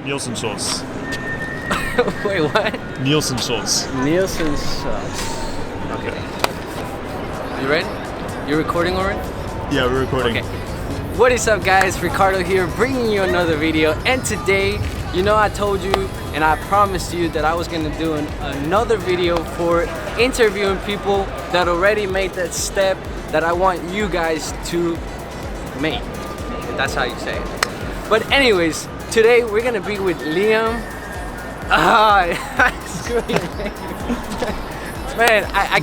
Nielsen shorts. Wait, what? Nielsen shorts. Nielsen shots. Okay. You ready? You recording already? Yeah, we're recording. Okay. What is up, guys? Ricardo here, bringing you another video. And today, you know, I told you and I promised you that I was gonna do another video for interviewing people that already made that step that I want you guys to make. That's how you say it. But anyways, today we're gonna be with Liam. Screw your name. Man, I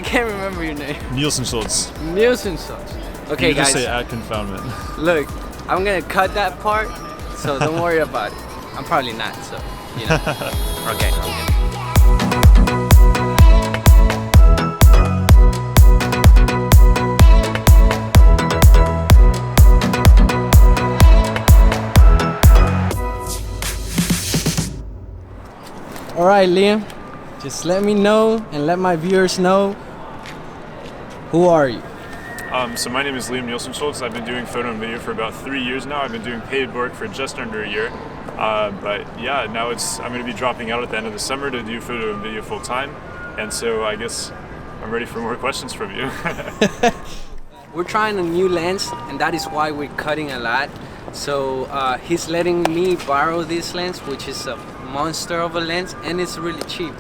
can't remember your name. Nielsen shorts. Nielsen shots. Okay, you guys. Just say ad confoundment. Look, I'm gonna cut that part, so don't worry about it. I'm probably not, so you know. Okay. All right, Liam, just let me know and let my viewers know, who are you? So my name is Liam Nielsen Schultz. I've been doing photo and video for about 3 years now. I've been doing paid work for just under a year. But yeah, now I'm going to be dropping out at the end of the summer to do photo and video full time. And so I guess I'm ready for more questions from you. We're trying a new lens, and that is why we're cutting a lot. So he's letting me borrow this lens, which is a monster of a lens, and it's really cheap.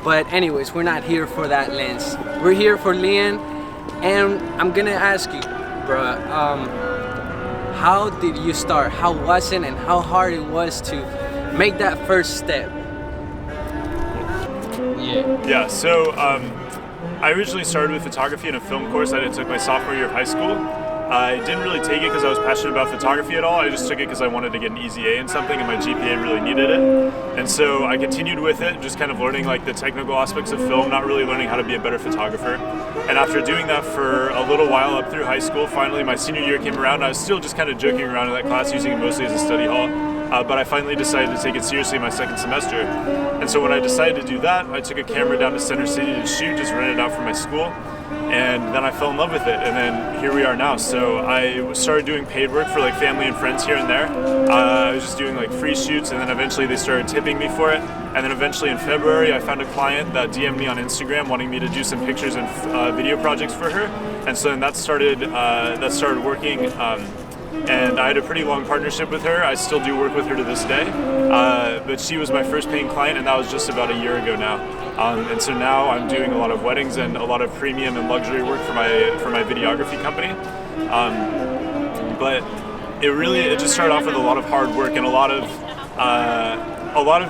But anyways, we're not here for that lens. We're here for Liam, and I'm gonna ask you, bruh, how did you start? How was it, and how hard it was to make that first step? Yeah, so I originally started with photography in a film course that I took my sophomore year of high school. I didn't really take it because I was passionate about photography at all. I just took it because I wanted to get an easy A in something, and my GPA really needed it. And so I continued with it, just kind of learning like the technical aspects of film, not really learning how to be a better photographer. And after doing that for a little while up through high school, finally my senior year came around. I was still just kind of joking around in that class, using it mostly as a study hall. But I finally decided to take it seriously my second semester. And so when I decided to do that, I took a camera down to Center City to shoot, just rented it out from my school. And then I fell in love with it, and then here we are now. So I started doing paid work for like family and friends here and there. I was just doing like free shoots, and then eventually they started tipping me for it. And then eventually in February, I found a client that DM'd me on Instagram wanting me to do some pictures and video projects for her. And so then that started working. And I had a pretty long partnership with her. I still do work with her to this day. But she was my first paying client, and that was just about a year ago now. And so now I'm doing a lot of weddings and a lot of premium and luxury work for my videography company. But it just started off with a lot of hard work and a lot of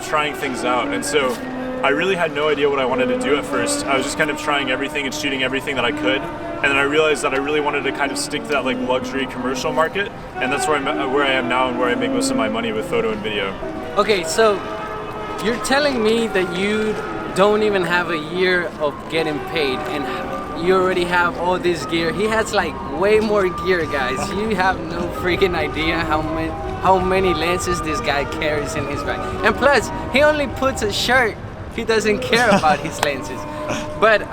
trying things out. And so I really had no idea what I wanted to do at first. I was just kind of trying everything and shooting everything that I could. And then I realized that I really wanted to kind of stick to that like luxury commercial market. And that's where I am now and where I make most of my money with photo and video. Okay, so you're telling me that you don't even have a year of getting paid, and you already have all this gear. He has like way more gear, guys. You have no freaking idea how many lenses this guy carries in his bag. And plus, he only puts a shirt. He doesn't care about his lenses. But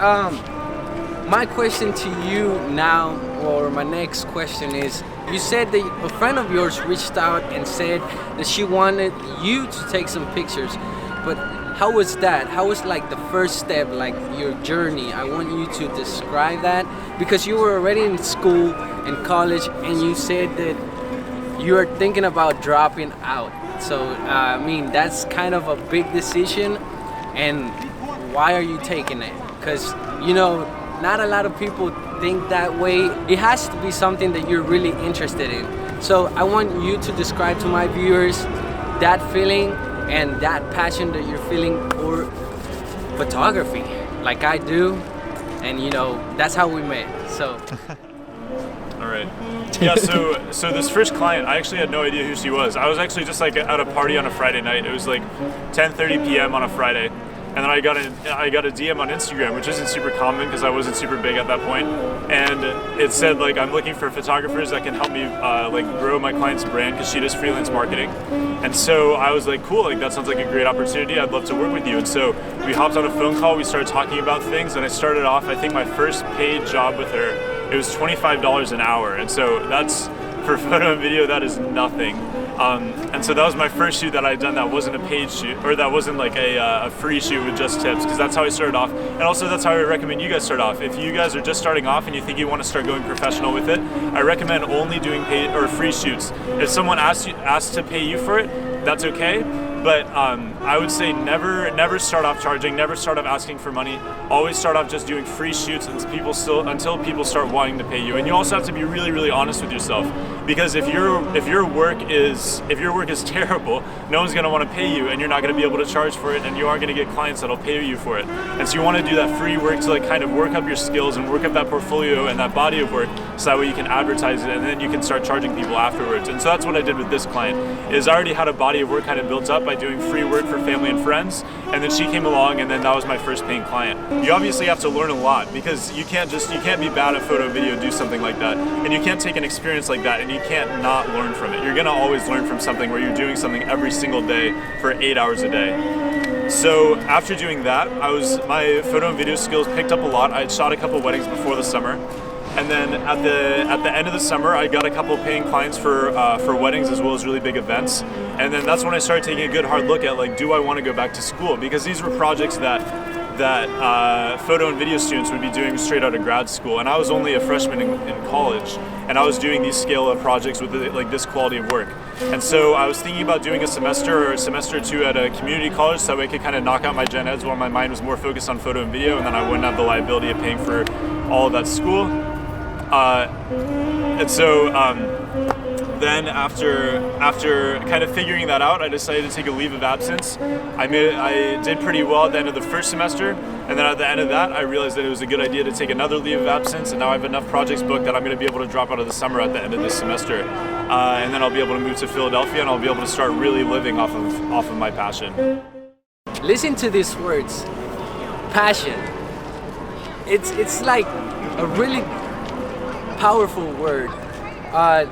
my question to you now, or my next question is, you said that a friend of yours reached out and said that she wanted you to take some pictures, but how was that? How was like the first step, like your journey? I want you to describe that, because you were already in school, in college, and you said that you are thinking about dropping out. So, I mean, that's kind of a big decision, and why are you taking it? Because, you know, not a lot of people think that way. It has to be something that you're really interested in. So I want you to describe to my viewers that feeling and that passion that you're feeling for photography, like I do. And you know, that's how we met. So all right. Yeah, so this first client, I actually had no idea who she was. I was actually just like at a party on a Friday night. It was like 10:30 p.m. on a Friday. And then I got a DM on Instagram, which isn't super common because I wasn't super big at that point. And it said like, I'm looking for photographers that can help me like grow my client's brand, because she does freelance marketing. And so I was like, cool, like that sounds like a great opportunity. I'd love to work with you. And so we hopped on a phone call. We started talking about things, and I started off, I think my first paid job with her, it was $25 an hour. And so that's, for photo and video, that is nothing. And so that was my first shoot that I had done that wasn't a paid shoot, or that wasn't like a free shoot with just tips, because that's how I started off. And also that's how I recommend you guys start off. If you guys are just starting off and you think you want to start going professional with it, I recommend only doing paid or free shoots. If someone asks to pay you for it, that's okay. But I would say never start off charging, never start off asking for money. Always start off just doing free shoots until people start wanting to pay you. And you also have to be really, really honest with yourself, because if your work is terrible, no one's gonna want to pay you, and you're not gonna be able to charge for it, and you aren't gonna get clients that'll pay you for it. And so you want to do that free work to like kind of work up your skills and work up that portfolio and that body of work, so that way you can advertise it, and then you can start charging people afterwards. And so that's what I did with this client. Is I already had a body of work kind of built up by doing free work for family and friends, and then she came along, and then that was my first paying client. You obviously have to learn a lot, because you can't be bad at photo and video, do something like that, and you can't take an experience like that and you can't not learn from it. You're gonna always learn from something where you're doing something every single day for 8 hours a day. So after doing that, my photo and video skills picked up a lot. I had shot a couple weddings before the summer. And then at the end of the summer, I got a couple of paying clients for weddings as well as really big events. And then that's when I started taking a good hard look at, like, do I want to go back to school? Because these were projects that photo and video students would be doing straight out of grad school. And I was only a freshman in college, and I was doing these scale of projects with like this quality of work. And so I was thinking about doing a semester or a semester or two at a community college, so that way I could kind of knock out my gen eds while my mind was more focused on photo and video, and then I wouldn't have the liability of paying for all of that school. And so then after kind of figuring that out, I decided to take a leave of absence. I did pretty well at the end of the first semester, and then at the end of that, I realized that it was a good idea to take another leave of absence, and now I have enough projects booked that I'm going to be able to drop out of the summer at the end of this semester, and then I'll be able to move to Philadelphia, and I'll be able to start really living off of my passion. Listen to these words, passion. It's like a really powerful word.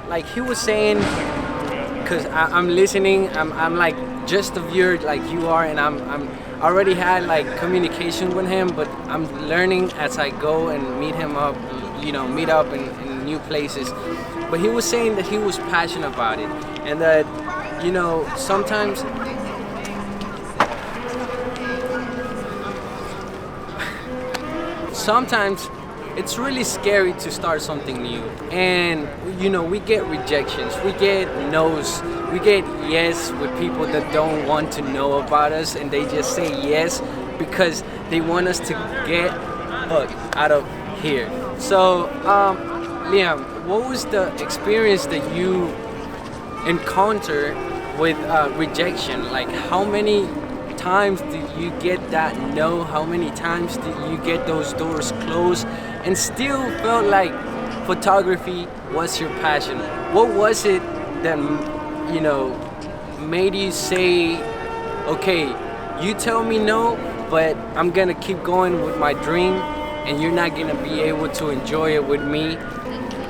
Like he was saying, because I'm listening, I'm like just a viewer like you are, and I'm already had like communication with him, but I'm learning as I go and meet up in new places. But he was saying that he was passionate about it, and that sometimes it's really scary to start something new, and we get rejections, we get no's, we get yes with people that don't want to know about us, and they just say yes because they want us to get out of here. So Liam, what was the experience that you encountered with rejection? Like, how many times did you get that no? How many times did you get those doors closed and still felt like photography was your passion? What was it that made you say, okay, you tell me no, but I'm gonna keep going with my dream, and you're not gonna be able to enjoy it with me?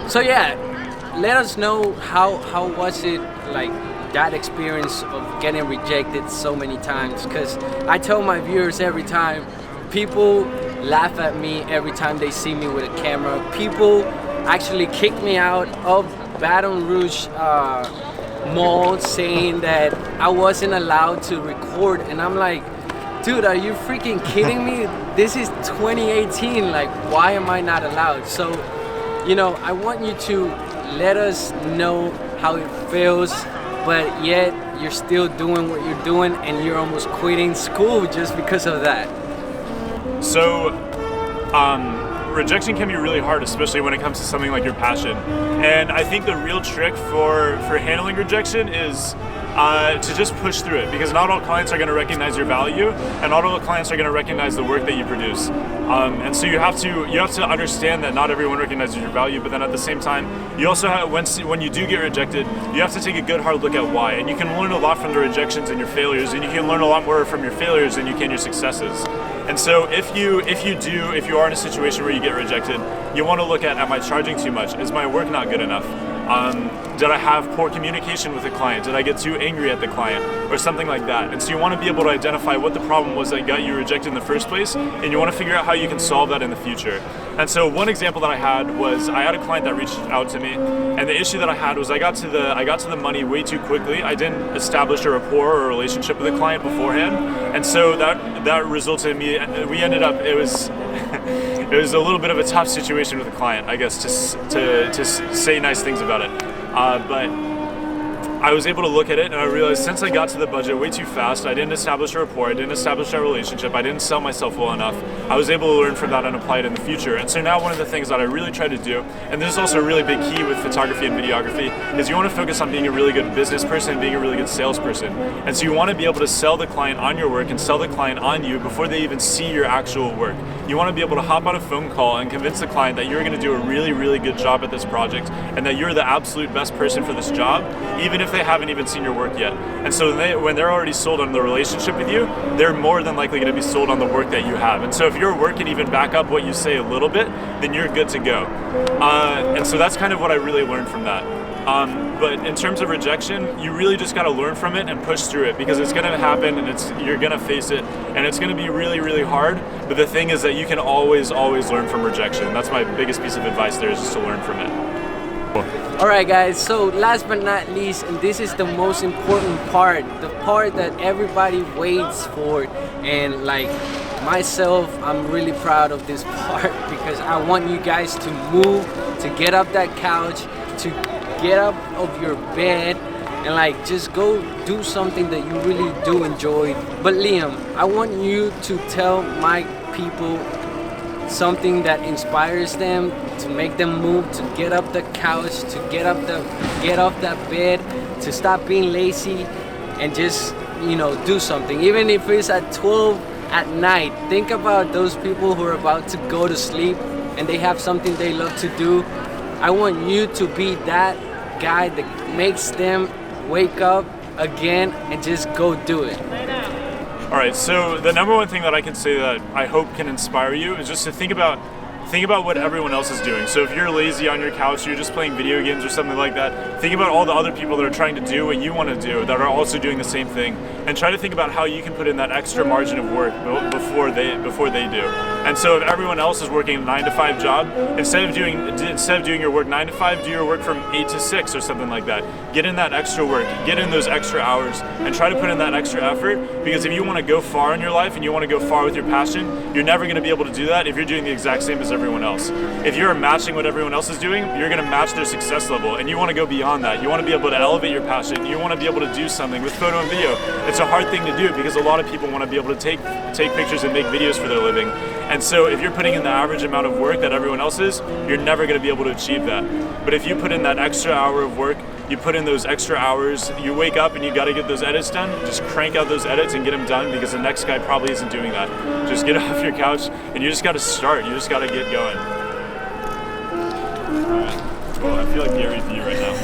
So yeah, let us know how was it, like, that experience of getting rejected so many times, because I tell my viewers every time, people laugh at me every time they see me with a camera. People actually kick me out of Baton Rouge Mall saying that I wasn't allowed to record, and I'm like, dude, are you freaking kidding me? This is 2018, like, why am I not allowed? So, I want you to let us know how it feels, but yet you're still doing what you're doing, and you're almost quitting school just because of that. So, rejection can be really hard, especially when it comes to something like your passion. And I think the real trick for handling rejection is to just push through it, because not all clients are going to recognize your value, and not all clients are going to recognize the work that you produce. And so you have to understand that not everyone recognizes your value, but then at the same time, you also have, when you do get rejected, you have to take a good hard look at why. And you can learn a lot from the rejections and your failures, and you can learn a lot more from your failures than you can your successes. And so if you are in a situation where you get rejected, you want to look at, am I charging too much? Is my work not good enough? Did I have poor communication with the client? Did I get too angry at the client? Or something like that. And so you want to be able to identify what the problem was that got you rejected in the first place, and you want to figure out how you can solve that in the future. And so one example that I had was I had a client that reached out to me, and the issue that I had was I got to the money way too quickly. I didn't establish a rapport or a relationship with the client beforehand, and so that resulted in we ended up, it was it was a little bit of a tough situation with the client, I guess, to say nice things about it. But I was able to look at it and I realized since I got to the budget way too fast, I didn't establish a rapport, I didn't establish a relationship, I didn't sell myself well enough. I was able to learn from that and apply it in the future. And so now one of the things that I really try to do, and this is also a really big key with photography and videography, is you want to focus on being a really good business person and being a really good salesperson. And so you want to be able to sell the client on your work and sell the client on you before they even see your actual work. You want to be able to hop on a phone call and convince the client that you're going to do a really, really good job at this project and that you're the absolute best person for this job, even if they haven't even seen your work yet. And so when they're already sold on the relationship with you, they're more than likely going to be sold on the work that you have. And so if your work can even back up what you say a little bit, then you're good to go. And so that's kind of what I really learned from that. But in terms of rejection, you really just got to learn from it and push through it, because it's going to happen and you're going to face it, and it's going to be really, really hard. But the thing is that you can always learn from rejection. That's my biggest piece of advice there, is just to learn from it. Alright guys, so last but not least, and this is the most important part, the part that everybody waits for, and like myself, I'm really proud of this part because I want you guys to move, to get up that couch, to get up of your bed and like just go do something that you really do enjoy. But Liam, I want you to tell my people something that inspires them, to make them move, to get up the couch, to get off that bed, to stop being lazy and just, you know, do something. Even if it's at 12 at night, think about those people who are about to go to sleep and they have something they love to do. I want you to be that guy that makes them wake up again and just go do it. All right, so the number one thing that I can say that I hope can inspire you is just to think about what everyone else is doing. So if you're lazy on your couch, you're just playing video games or something like that, think about all the other people that are trying to do what you want to do, that are also doing the same thing, and try to think about how you can put in that extra margin of work before they do. And so if everyone else is working a 9-to-5 job, instead of doing your work 9 to 5, do your work from 8 to 6 or something like that. Get in that extra work, get in those extra hours, and try to put in that extra effort, because if you want to go far in your life and you want to go far with your passion, you're never going to be able to do that if you're doing the exact same as everyone else. If you're matching what everyone else is doing, you're going to match their success level, and you want to go beyond that. You want to be able to elevate your passion. You want to be able to do something with photo and video. It's a hard thing to do because a lot of people want to be able to take pictures and make videos for their living. And so if you're putting in the average amount of work that everyone else is, you're never going to be able to achieve that. But if you put in that extra hour of work, you put in those extra hours, you wake up and you got to get those edits done, just crank out those edits and get them done, because the next guy probably isn't doing that. Just get off your couch and you just got to start. You just got to get going. Well, I feel like Gary Vee right now.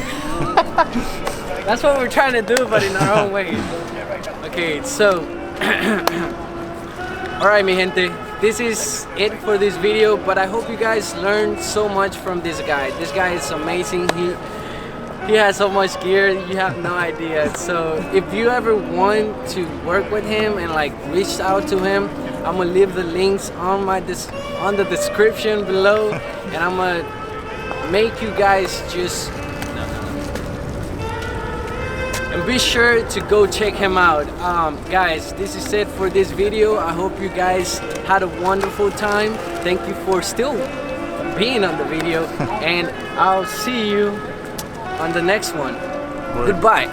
That's what we're trying to do, but in our own way. Okay, so alright mi gente, this is it for this video, but I hope you guys learned so much from this guy. This guy is amazing. He has so much gear, you have no idea. So if you ever want to work with him and like reach out to him, I'm gonna leave the links on the description below, and I'm gonna make you guys just and be sure to go check him out. Guys, this is it for this video. I hope you guys had a wonderful time. Thank you for still being on the video, and I'll see you on the next one. Goodbye.